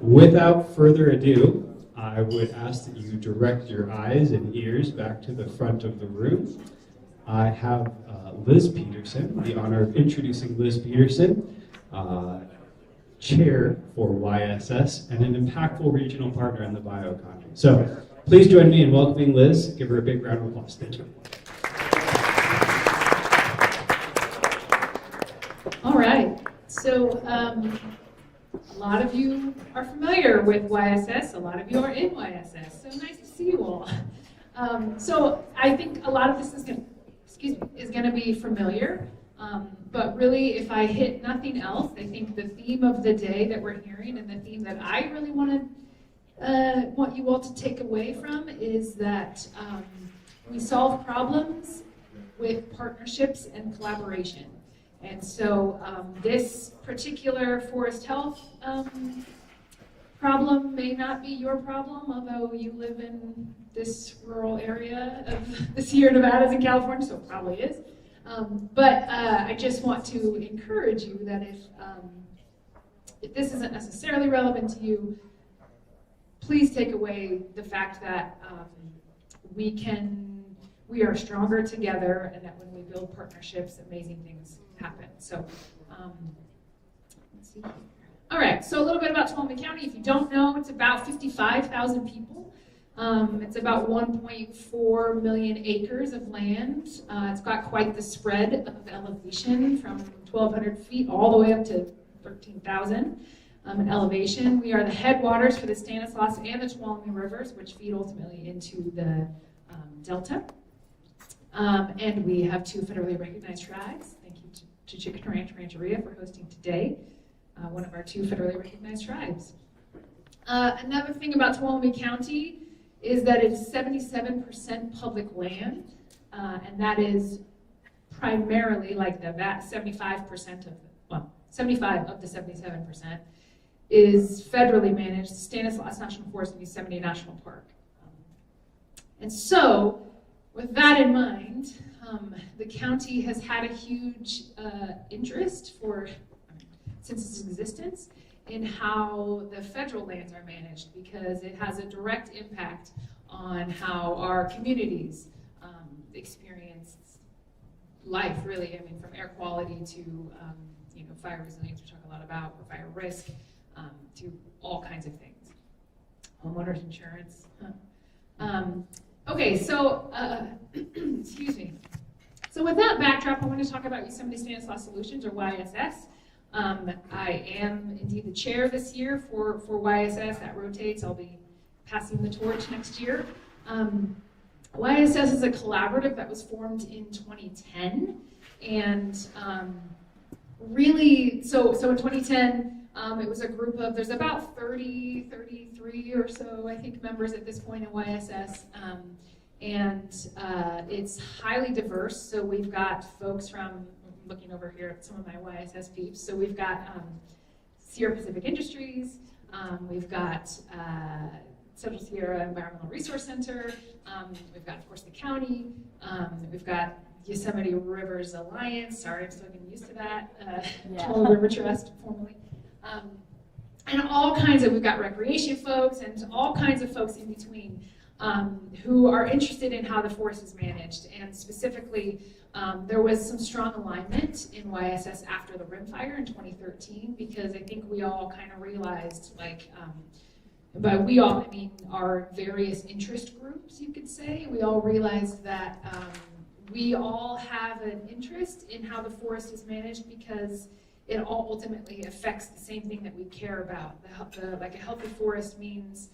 Without further ado, I would ask that you direct your eyes and ears back to the front of the room. I have Liz Peterson, the honor of introducing Liz Peterson, Chair for YSS and an impactful regional partner in the bioeconomy. So please join me in welcoming Liz. Give her a big round of applause. Thank you. All right, so a lot of you are familiar with YSS, a lot of you are in YSS, so nice to see you all. So I think a lot of this is going to be familiar, but really if I hit nothing else, I think the theme of the day that we're hearing and the theme that I really want you all to take away from is that we solve problems with partnerships and collaboration. And so this particular forest health problem may not be your problem, although you live in this rural area of the Sierra Nevadas in California, so it probably is. But I just want to encourage you that if this isn't necessarily relevant to you, please take away the fact that we are stronger together, and that when we build partnerships, amazing things happen. So let's see here. All right, so a little bit about Tuolumne County. If you don't know, it's about 55,000 people. It's about 1.4 million acres of land. It's got quite the spread of elevation from 1,200 feet all the way up to 13,000 in elevation. We are the headwaters for the Stanislaus and the Tuolumne rivers, which feed ultimately into the delta. And we have 2 federally recognized tribes. Thank you to Chicken Ranch Rancheria for hosting today, one of our 2 federally recognized tribes. Another thing about Tuolumne County is that it's 77% public land, and that is primarily like that 75% of 75 of the 77% is federally managed, Stanislaus National Forest and Yosemite National Park. And so, with that in mind, the county has had a huge interest since its existence in how the federal lands are managed, because it has a direct impact on how our communities experience life, really. I mean, from air quality to fire resilience, we talk a lot about, or fire risk, to all kinds of things. Homeowners insurance. Okay, so, excuse me. So with that backdrop, I want to talk about Yosemite Stanislaus Solutions, or YSS. I am indeed the chair this year for YSS. That rotates. I'll be passing the torch next year. YSS is a collaborative that was formed in 2010. And really, so in 2010, it was a group of, there's about 33 or so, I think, members at this point in YSS. And it's highly diverse. So we've got folks from, looking over here at some of my YSS peeps. So we've got Sierra Pacific Industries. We've got Central Sierra Environmental Resource Center. We've got, of course, the county. We've got Yosemite Rivers Alliance. Sorry, I'm still getting used to that. Tuolumne River Trust, formerly. And all kinds of, we've got recreation folks and all kinds of folks in between who are interested in how the forest is managed. And specifically, there was some strong alignment in YSS after the rim fire in 2013, because I think we all kind of realized, by we all, I mean our various interest groups, you could say, we all realized that we all have an interest in how the forest is managed, because it all ultimately affects the same thing that we care about. Like a healthy forest means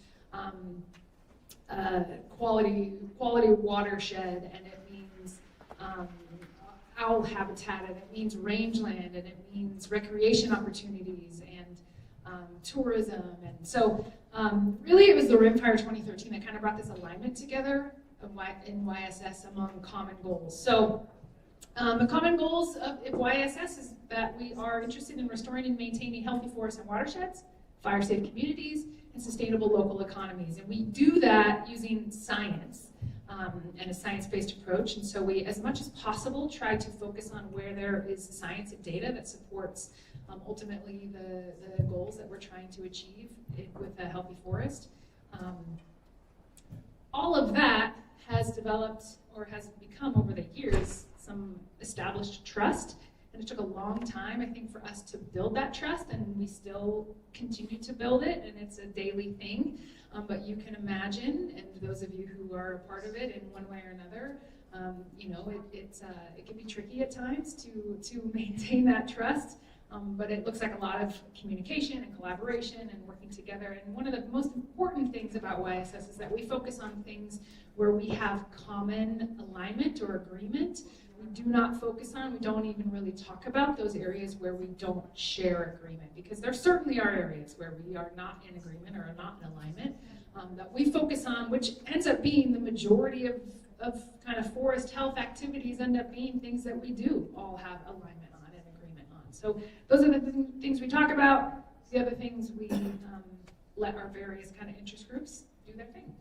quality watershed, and it means owl habitat, and it means rangeland, and it means recreation opportunities and tourism. And so really it was the rimfire 2013 that kind of brought this alignment together in YSS among common goals. So the common goals of YSS is that we are interested in restoring and maintaining healthy forests and watersheds, fire-safe communities, and sustainable local economies. And we do that using science. and a science-based approach. And so we, as much as possible, try to focus on where there is science and data that supports ultimately the goals that we're trying to achieve with a healthy forest. All of that has developed or has become over the years some established trust, and it took a long time, I think, for us to build that trust, and we still continue to build it, and it's a daily thing. But you can imagine, and those of you who are a part of it in one way or another, it can be tricky at times to maintain that trust. But it looks like a lot of communication and collaboration and working together. And one of the most important things about YSS is that we focus on things where we have common alignment or agreement. We do not focus on, we don't even really talk about those areas where we don't share agreement, because there certainly are areas where we are not in agreement or are not in alignment that we focus on, which ends up being the majority of kind of forest health activities end up being things that we do all have alignment on and agreement on. So those are the things we talk about. The other things we let our various kind of interest groups do their thing.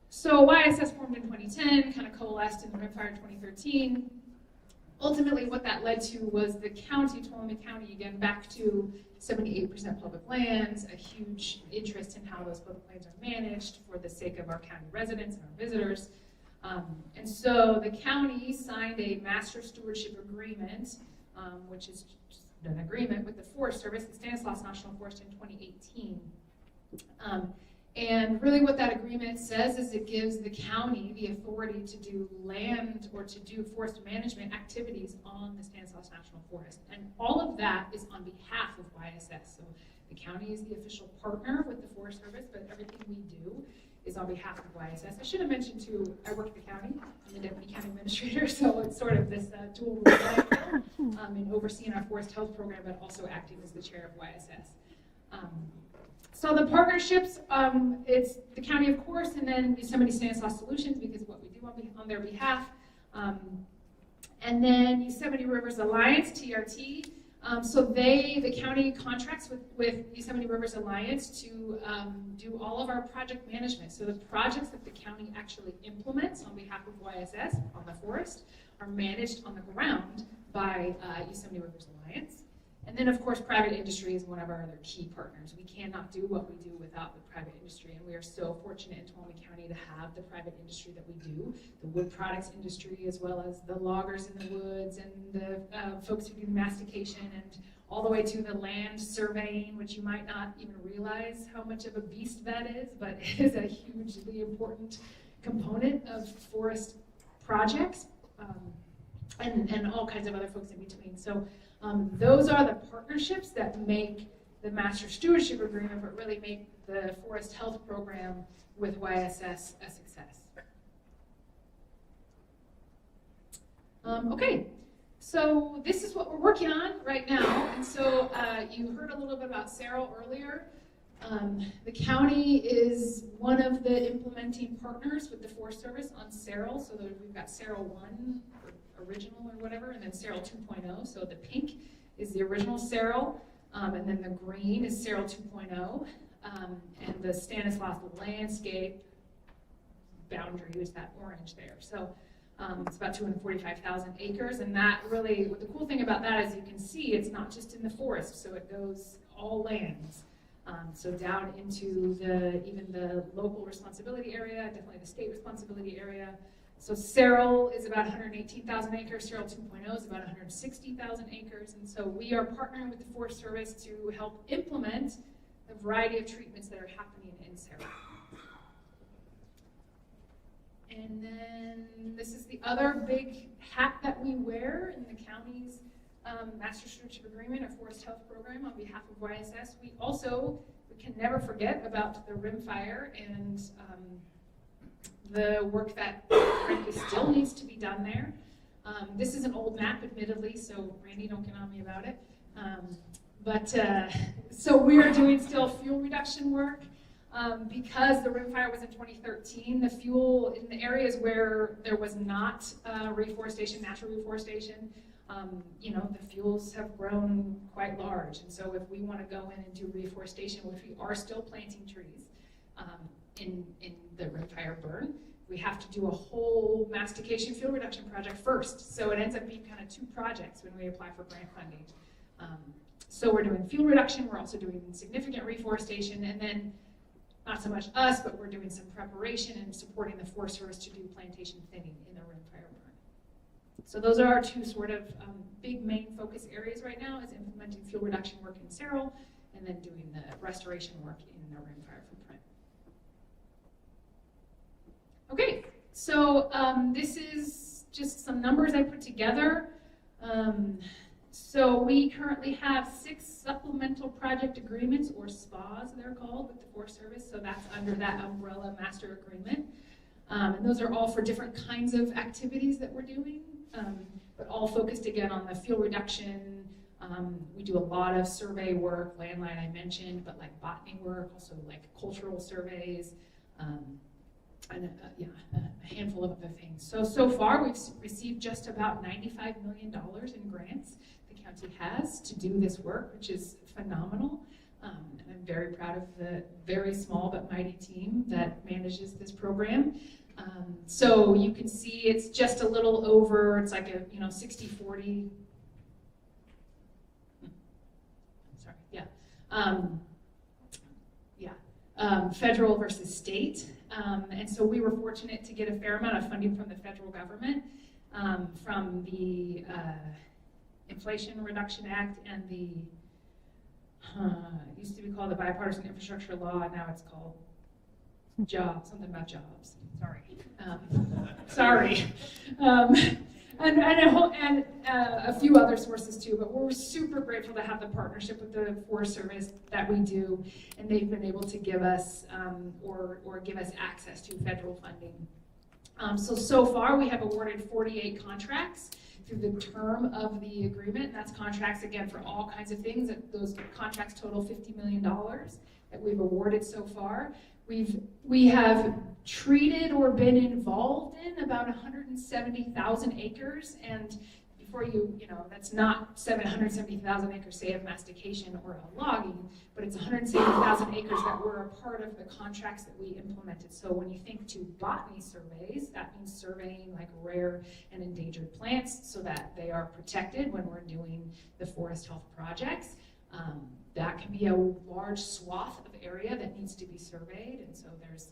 So YSS formed in 2010, kind of coalesced in the rimfire in 2013. Ultimately, what that led to was the county, Tuolumne County, again, back to 78% public lands, a huge interest in how those public lands are managed for the sake of our county residents and our visitors. And so the county signed a Master Stewardship Agreement, which is just an agreement with the Forest Service, the Stanislaus National Forest, in 2018. And really what that agreement says is it gives the county the authority to do land or to do forest management activities on the Stanislaus National Forest. And all of that is on behalf of YSS. So the county is the official partner with the Forest Service, but everything we do is on behalf of YSS. I should have mentioned too, I work at the county. I'm the deputy county administrator, so it's sort of this dual role in overseeing our forest health program, but also acting as the chair of YSS. So the partnerships, it's the county, of course, and then Yosemite Stanislaus Solutions, because what we do on their behalf. And then Yosemite Rivers Alliance, TRT. So the county contracts with Yosemite Rivers Alliance to do all of our project management. So the projects that the county actually implements on behalf of YSS on the forest are managed on the ground by Yosemite Rivers Alliance. And then, of course, private industry is one of our other key partners. We cannot do what we do without the private industry, and we are so fortunate in Tuolumne County to have the private industry that we do, the wood products industry, as well as the loggers in the woods and the folks who do mastication, and all the way to the land surveying, which you might not even realize how much of a beast that is, but it is a hugely important component of forest projects, and all kinds of other folks in between. So those are the partnerships that make the Master Stewardship Agreement, but really make the Forest Health Program with YSS a success. Okay, so this is what we're working on right now. And so you heard a little bit about Cerro earlier. The county is one of the implementing partners with the Forest Service on Cerro. So we've got Cerro 1, original or whatever, and then Cerro 2.0. So the pink is the original Cerro, and then the green is Cerro 2.0, and the Stanislaus landscape boundary is that orange there. So it's about 245,000 acres, and that really, the cool thing about that is you can see it's not just in the forest, so it goes all lands. So down into even the local responsibility area, definitely the state responsibility area. So Cerro is about 118,000 acres, Cerro 2.0 is about 160,000 acres, and so we are partnering with the Forest Service to help implement the variety of treatments that are happening in Cerro. And then this is the other big hat that we wear in the county's Master Stewardship Agreement, a forest health program on behalf of YSS. We can never forget about the rimfire and the work that frankly still needs to be done there. This is an old map, admittedly, so Randy, don't get on me about it. So we are doing still fuel reduction work. Because the rimfire was in 2013, the fuel in the areas where there was not reforestation, natural reforestation, the fuels have grown quite large. And so if we want to go in and do reforestation, which we are still planting trees, in the rimfire burn, we have to do a whole mastication fuel reduction project first. So it ends up being kind of two projects when we apply for grant funding. So we're doing fuel reduction, we're also doing significant reforestation, and then not so much us, but we're doing some preparation and supporting the Forest Service to do plantation thinning in the rimfire burn. So those are our two sort of big main focus areas right now, is implementing fuel reduction work in Cerro, and then doing the restoration work in the rimfire footprint. Okay, so this is just some numbers I put together. So we currently have 6 supplemental project agreements, or SPAs they're called, with the Forest Service, so that's under that umbrella master agreement. And those are all for different kinds of activities that we're doing, but all focused again on the fuel reduction. We do a lot of survey work, landline I mentioned, but like botany work, also like cultural surveys, and a handful of other things. So far we've received just about $95 million in grants the county has to do this work, which is phenomenal. And I'm very proud of the very small but mighty team that manages this program. So you can see it's just a little over, it's like a 60-40. Sorry, federal versus state. And so we were fortunate to get a fair amount of funding from the federal government, from the Inflation Reduction Act and the, it used to be called the Bipartisan Infrastructure Law, now it's called something about jobs. Sorry. And a few other sources too, but we're super grateful to have the partnership with the Forest Service that we do, and they've been able to give us or give us access to federal funding. So far we have awarded 48 contracts through the term of the agreement, and that's contracts again for all kinds of things. Those contracts total $50 million that we've awarded so far. We have treated or been involved in about 170,000 acres, and before that's not 170,000 acres, say, of mastication or a logging, but it's 170,000 acres that were a part of the contracts that we implemented. So when you think to botany surveys, that means surveying like rare and endangered plants so that they are protected when we're doing the forest health projects. That can be a large swath of area that needs to be surveyed, and so there is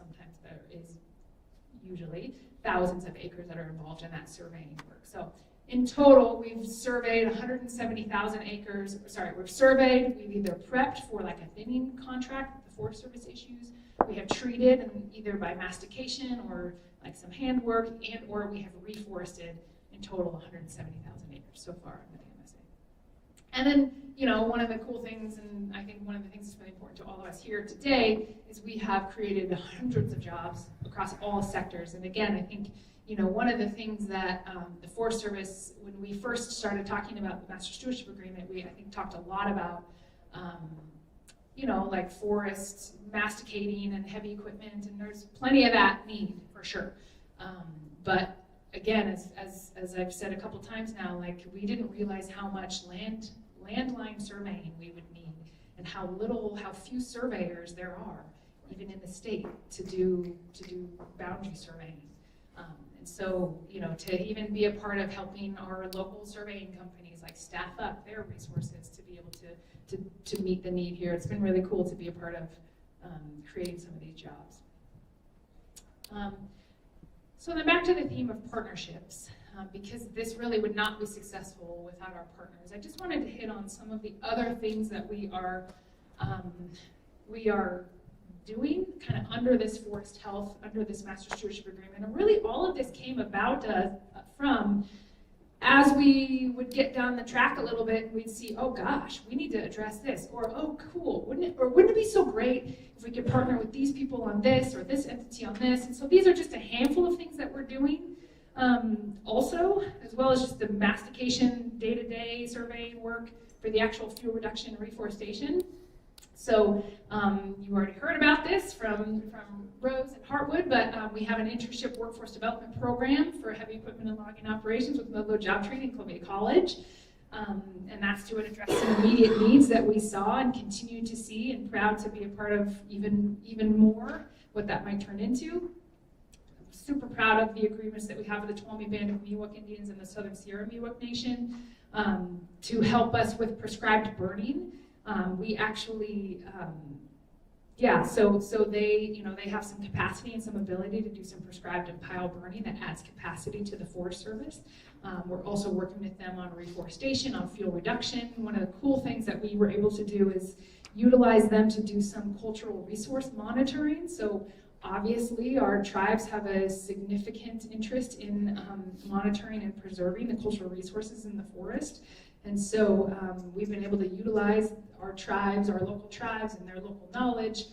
usually thousands of acres that are involved in that surveying work. So in total, we've surveyed 170,000 acres. We've either prepped for like a thinning contract that the Forest Service issues, we have treated and either by mastication or like some handwork, and or we have reforested in total 170,000 acres so far in the MSA. And then, one of the cool things, and I think one of the things that's really important to all of us here today, is we have created hundreds of jobs across all sectors. And again, I think, one of the things that the Forest Service, when we first started talking about the Master Stewardship Agreement, we, I think, talked a lot about, like forests masticating and heavy equipment, and there's plenty of that need, for sure. But again, as I've said a couple times now, like, we didn't realize how much landline surveying we would need, and how few surveyors there are, even in the state, to do boundary surveying. And so, to even be a part of helping our local surveying companies like staff up their resources to be able to meet the need here, it's been really cool to be a part of creating some of these jobs. So then back to the theme of partnerships, because this really would not be successful without our partners. I just wanted to hit on some of the other things that we are doing kind of under this forest health, under this Master Stewardship Agreement. And really all of this came about from as we would get down the track a little bit, we'd see, oh gosh, we need to address this, or oh cool, wouldn't it be so great if we could partner with these people on this, or this entity on this. And so these are just a handful of things that we're doing. Also, as well as just the mastication day-to-day surveying work for the actual fuel reduction and reforestation. So you already heard about this from Rose and Hartwood, but we have an internship workforce development program for heavy equipment and logging operations with Mobile Job Training in Columbia College. And that's to address some immediate needs that we saw and continue to see, and proud to be a part of even more what that might turn into. I'm super proud of the agreements that we have with the Tuolumne Band of Miwok Indians in the Southern Sierra Miwok Nation to help us with prescribed burning. We actually, so they, they have some capacity and some ability to do some prescribed and pile burning that adds capacity to the Forest Service. We're also working with them on reforestation, on fuel reduction. One of the cool things that we were able to do is utilize them to do some cultural resource monitoring. So obviously our tribes have a significant interest in monitoring and preserving the cultural resources in the forest. And so we've been able to utilize our tribes, our local tribes, and their local knowledge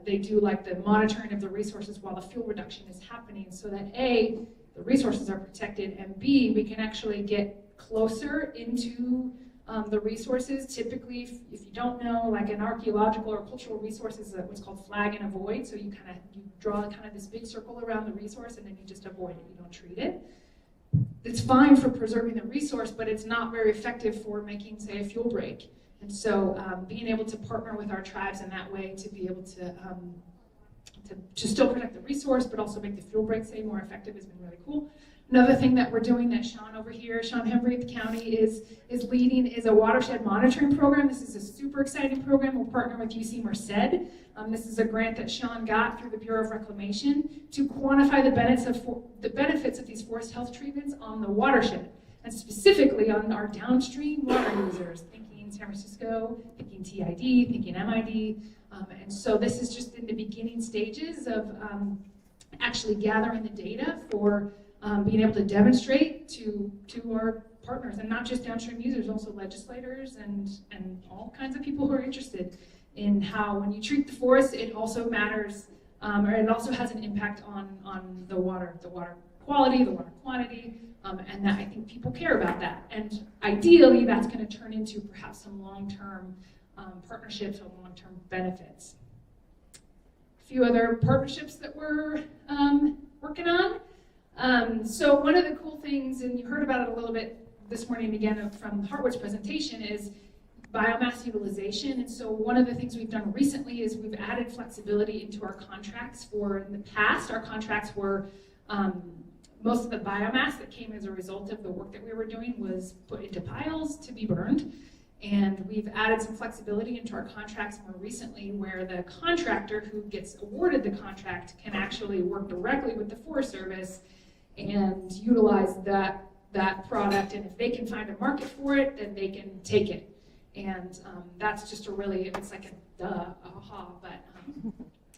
they do like the monitoring of the resources while the fuel reduction is happening, so that A, the resources are protected, and B, we can actually get closer into the resources. Typically, if you don't know, like an archaeological or cultural resource is what's called flag and avoid. So you draw kind of this big circle around the resource and then you just avoid it, you don't treat it. It's fine for preserving the resource, but it's not very effective for making, say, a fuel break. And so being able to partner with our tribes in that way to be able to still protect the resource, but also make the fuel break, say, more effective has been really cool. Another thing that we're doing that Sean over here, Sean Hembry at the county is leading is a watershed monitoring program. This is a super exciting program. We'll partner with UC Merced. This is a grant that Sean got through the Bureau of Reclamation to quantify the benefits of these forest health treatments on the watershed, and specifically on our downstream water users, thinking San Francisco, thinking TID, thinking MID. And so this is just in the beginning stages of actually gathering the data for being able to demonstrate to our partners, and not just downstream users, also legislators and all kinds of people who are interested in how when you treat the forest, it also matters, or it also has an impact on the water quality, the water quantity, and that I think people care about that. And ideally, that's going to turn into perhaps some long-term partnerships or long-term benefits. A few other partnerships that we're working on. So one of the cool things, and you heard about it a little bit this morning again from Hartwood's presentation, is biomass utilization. And so one of the things we've done recently is we've added flexibility into our contracts. For in the past, our contracts were most of the biomass that came as a result of the work that we were doing was put into piles to be burned. And we've added some flexibility into our contracts more recently, where the contractor who gets awarded the contract can actually work directly with the Forest Service and utilize that product. And if they can find a market for it, then they can take it. And that's just it's like a aha. But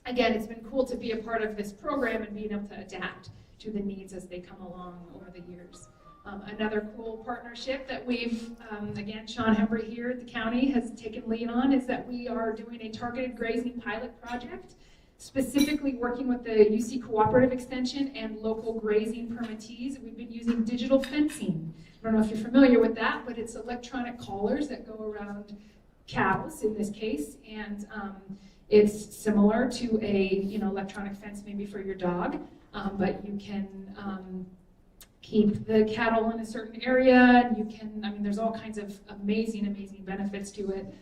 again, it's been cool to be a part of this program and being able to adapt to the needs as they come along over the years. Another cool partnership that we've, again, Sean Hembry here at the county has taken lead on, is that we are doing a targeted grazing pilot project, specifically working with the UC Cooperative Extension and local grazing permittees. We've been using digital fencing. I don't know if you're familiar with that, but it's electronic collars that go around cows in this case, and it's similar to a electronic fence maybe for your dog, but you can keep the cattle in a certain area, and you can, there's all kinds of amazing benefits to it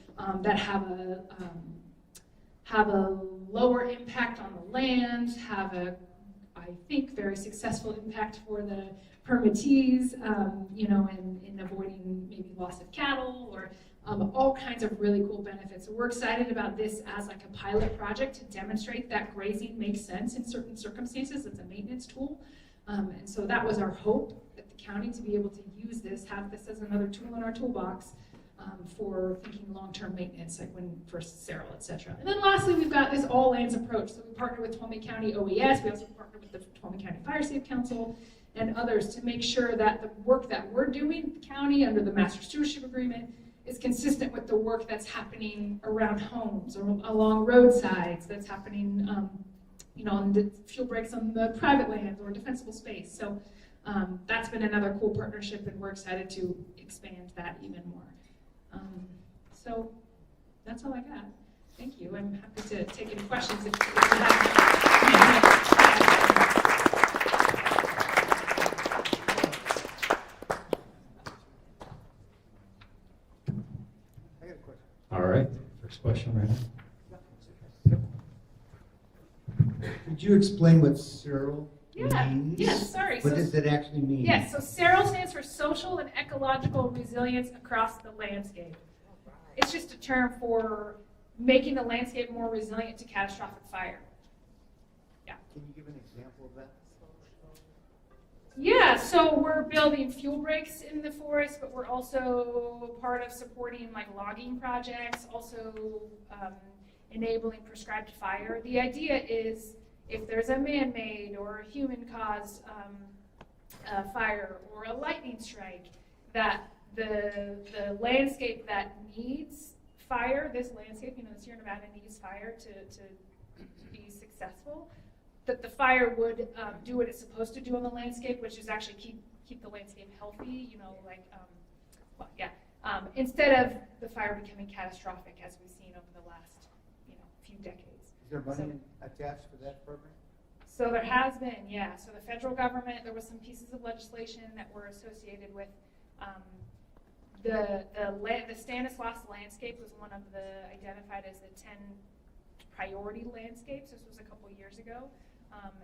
that have a lower impact on the land, have a, I think, very successful impact for the permittees, in avoiding maybe loss of cattle, or all kinds of really cool benefits. So we're excited about this as like a pilot project to demonstrate that grazing makes sense in certain circumstances. It's a maintenance tool. And so that was our hope at the county, to be able to use this, have this as another tool in our toolbox for thinking long-term maintenance, like when first sterile, et cetera. And then lastly, we've got this all lands approach. So we partner with Tuolumne County OES. We also partner with the Tuolumne County Fire Safe Council and others to make sure that the work that we're doing at the county under the Master Stewardship Agreement is consistent with the work that's happening around homes or along roadsides, that's happening on the fuel breaks on the private lands or defensible space. So that's been another cool partnership, and we're excited to expand that even more. So that's all I got. Thank you. I'm happy to take any questions if you have. All right, first question right now. Could you explain what SERL means? Yes, sorry. What does it actually mean? Yes, so SERL stands for Social and Ecological Resilience Across the Landscape. It's just a term for making the landscape more resilient to catastrophic fire. Yeah. Can you give an example of that? Yeah, so we're building fuel breaks in the forest, but we're also part of supporting like logging projects, also enabling prescribed fire. The idea is if there's a man-made or a human-caused fire or a lightning strike, that the landscape that needs fire, this landscape, the Sierra Nevada needs fire to be successful, that the fire would do what it's supposed to do on the landscape, which is actually keep the landscape healthy, instead of the fire becoming catastrophic as we've seen over the last few decades. Is there money attached to that program? So there has been, yeah. So the federal government, there was some pieces of legislation that were associated with the Stanislaus landscape was one of the identified as the 10 priority landscapes. This was a couple years ago.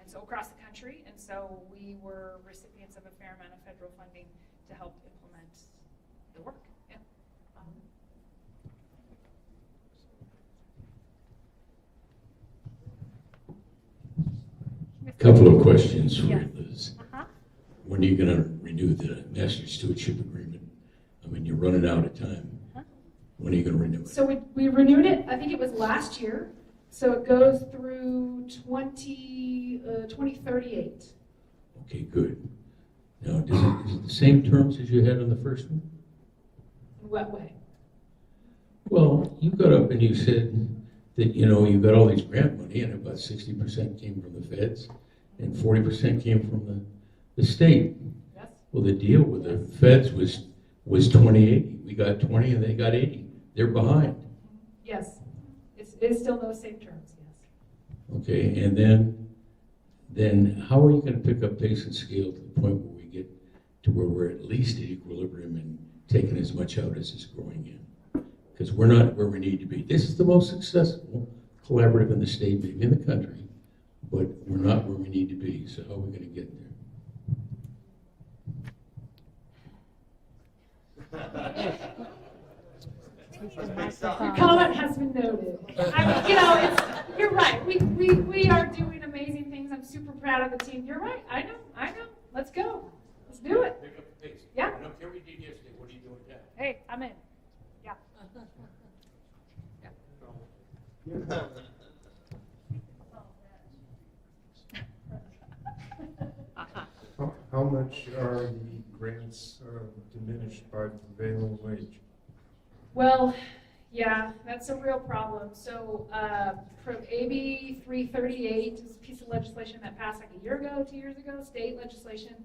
And so across the country, and so we were recipients of a fair amount of federal funding to help implement the work. Yeah. Couple of questions for Yeah. Liz. Uh-huh. When are you going to renew the Master Stewardship Agreement? I mean, you're running out of time. Uh-huh. When are you going to renew it? So we renewed it, I think it was last year. So it goes through 2038. Okay, good. Now, is it the same terms as you had on the first one? In what way? Well, you got up and you said that, you got all these grant money and about 60% came from the feds and 40% came from the state. Yes. Well, the deal with the feds was 20-80. We got 20 and they got 80. They're behind. Yes. It's still those same terms, yes. Okay, and then how are you going to pick up pace and scale to the point where we get to where we're at least at equilibrium and taking as much out as is growing in? Because we're not where we need to be. This is the most successful collaborative in the state, maybe in the country, but we're not where we need to be. So how are we going to get there? Your comment has been noted. You're right. We are doing amazing things. I'm super proud of the team. You're right. I know. Let's go. Let's do it. Pick up the pace. Yeah. I don't care what you did yesterday. What are you doing now? Hey, I'm in. Yeah. How much are the grants diminished by the prevailing wage? Well, yeah, that's a real problem. So from AB 338 is a piece of legislation that passed like a year ago, 2 years ago, state legislation.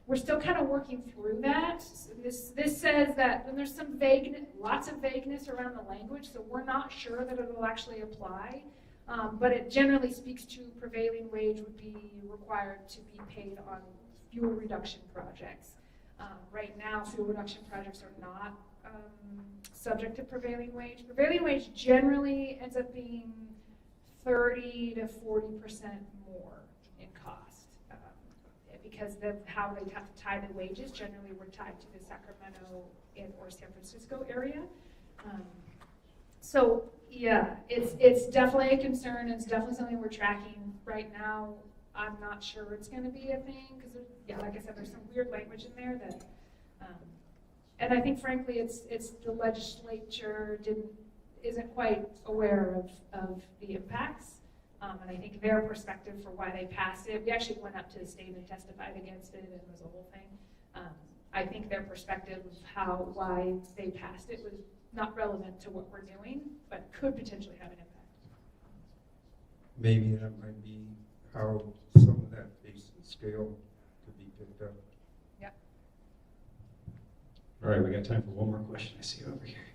We're still kind of working through that. This says that, and there's some vagueness, lots of vagueness around the language, so we're not sure that it will actually apply. But it generally speaks to prevailing wage would be required to be paid on fuel reduction projects. Right now, fuel reduction projects are not subject to prevailing wage. Prevailing wage generally ends up being 30 to 40% more in cost because of how they have to tie the wages. Generally, we're tied to the Sacramento or San Francisco area. So yeah, it's definitely a concern. It's definitely something we're tracking right now. I'm not sure it's going to be a thing because, like I said, there's some weird language in there that. And I think, frankly, it's the legislature isn't quite aware of the impacts, and I think their perspective for why they passed it. We actually went up to the state and testified against it, and it was a whole thing. I think their perspective of why they passed it was not relevant to what we're doing, but could potentially have an impact. Maybe that might be how some of that base and scale could be picked up. All right, we got time for one more question. I see you over here.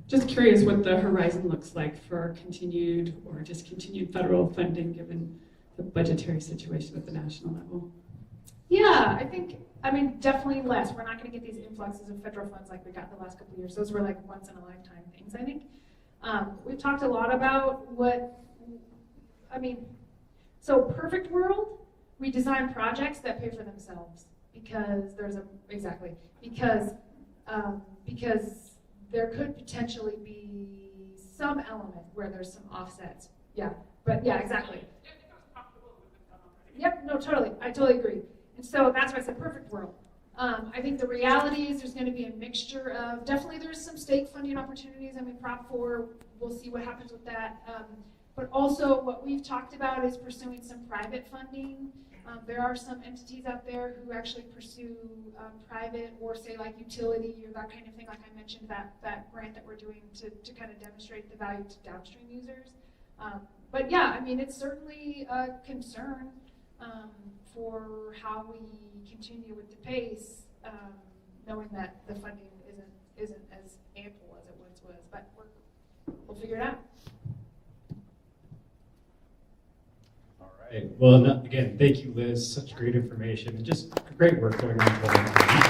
Just curious what the horizon looks like for continued or discontinued federal funding given the budgetary situation at the national level. Yeah, I think I mean, definitely less. We're not going to get these influxes of federal funds like we got the last couple of years. Those were like once in a lifetime things, I think. We've talked a lot about so perfect world, we design projects that pay for themselves because because there could potentially be some element where there's some offsets. Yeah, but yeah, exactly. Yep, no, totally. I totally agree. And so that's why I said perfect world. I think the reality is there's going to be a mixture of, definitely there's some state funding opportunities. I mean, Prop 4, we'll see what happens with that. But also what we've talked about is pursuing some private funding. There are some entities out there who actually pursue private or say like utility or that kind of thing. Like I mentioned, that grant that we're doing to kind of demonstrate the value to downstream users. But yeah, I mean, it's certainly a concern for how we continue with the pace, knowing that the funding isn't as ample as it once was. But we'll figure it out. All right. Well, again, thank you, Liz. Such great information and just great work going on.